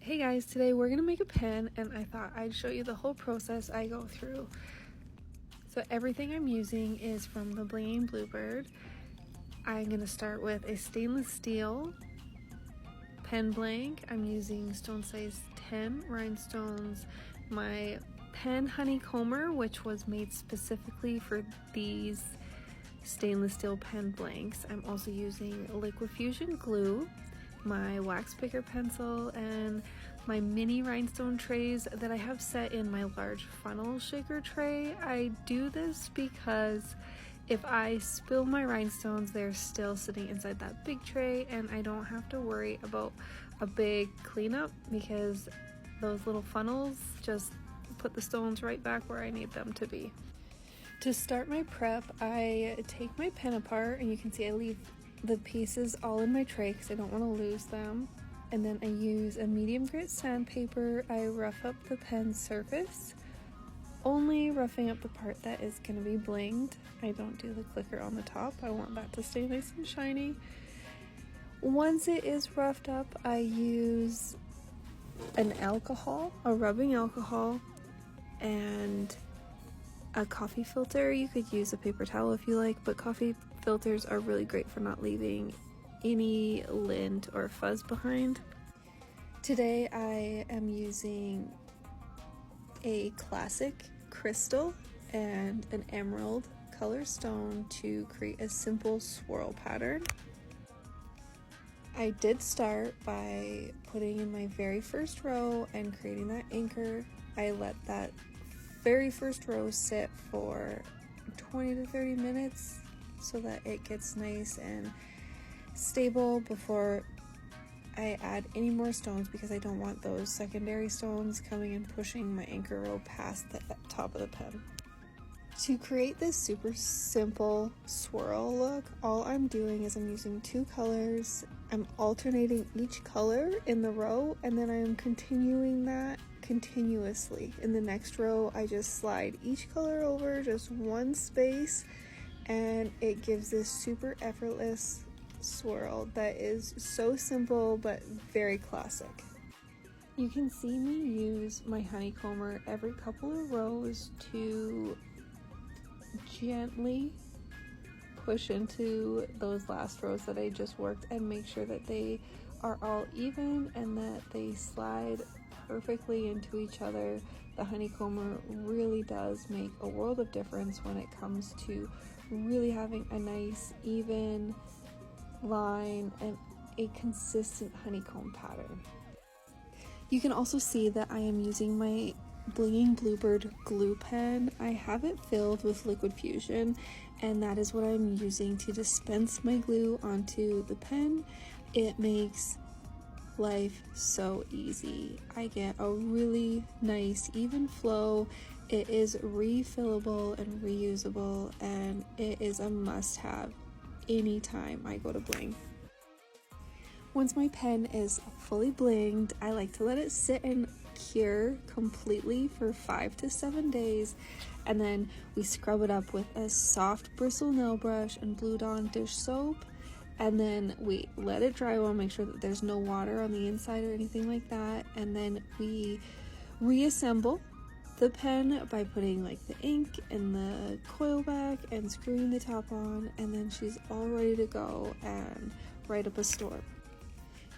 Hey guys, today we're gonna make a pen and I thought I'd show you the whole process I go through. So everything I'm using is from the Blinging Bluebird. I'm gonna start with a stainless steel pen blank. I'm using stone size 10 rhinestones, my pen honeycomber, which was made specifically for these stainless steel pen blanks. I'm also using liquid fusion glue, my wax picker pencil, and my mini rhinestone trays that I have set in my large funnel shaker tray. I do this because if I spill my rhinestones, they're still sitting inside that big tray and I don't have to worry about a big cleanup because those little funnels just put the stones right back where I need them to be. To start my prep, I take my pen apart, and you can see I leave the pieces all in my tray because I don't want to lose them. And then I use a medium grit sandpaper. I rough up the pen surface, only roughing up the part that is going to be blinged. I don't do the clicker on the top. I want that to stay nice and shiny. Once it is roughed up, I use a rubbing alcohol, and a coffee filter. You could use a paper towel if you like, but coffee filters are really great for not leaving any lint or fuzz behind. Today I am using a classic crystal and an emerald color stone to create a simple swirl pattern. I did start by putting in my very first row and creating that anchor. I let that very first row sit for 20 to 30 minutes so that it gets nice and stable before I add any more stones, because I don't want those secondary stones coming and pushing my anchor row past the top of the pen. To create this super simple swirl look, all I'm doing is I'm using two colors. I'm alternating each color in the row, and then I'm continuing that continuously. In the next row, I just slide each color over just one space, and it gives this super effortless swirl that is so simple but very classic. You can see me use my honeycomber every couple of rows to gently push into those last rows that I just worked and make sure that they are all even and that they slide perfectly into each other. The honeycomber really does make a world of difference when it comes to really having a nice even line and a consistent honeycomb pattern. You can also see that I am using my Blinging Bluebird glue pen. I have it filled with liquid fusion, and that is what I'm using to dispense my glue onto the pen. It makes life so easy. I get a really nice even flow. It is refillable and reusable, and it is a must-have anytime I go to bling. Once my pen is fully blinged, I like to let it sit and cure completely for 5 to 7 days, and then we scrub it up with a soft bristle nail brush and Blue Dawn dish soap, and then we let it dry well, make sure that there's no water on the inside or anything like that, and then we reassemble the pen by putting like the ink and the coil back and screwing the top on, and then she's all ready to go and write up a story.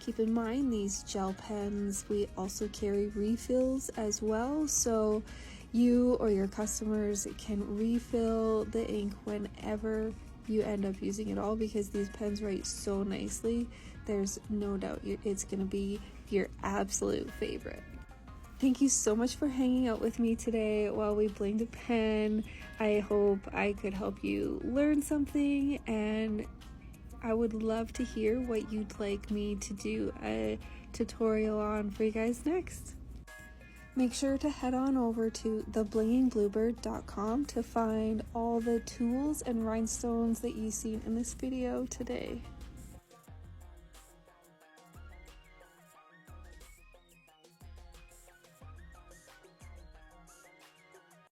Keep in mind, these gel pens, we also carry refills as well, so you or your customers can refill the ink whenever you end up using it all, because these pens write so nicely. There's no doubt it's going to be your absolute favorite. Thank you so much for hanging out with me today while we blinged a pen. I hope I could help you learn something, and I would love to hear what you'd like me to do a tutorial on for you guys next. Make sure to head on over to theblingingBluebird.com to find all the tools and rhinestones that you've seen in this video today.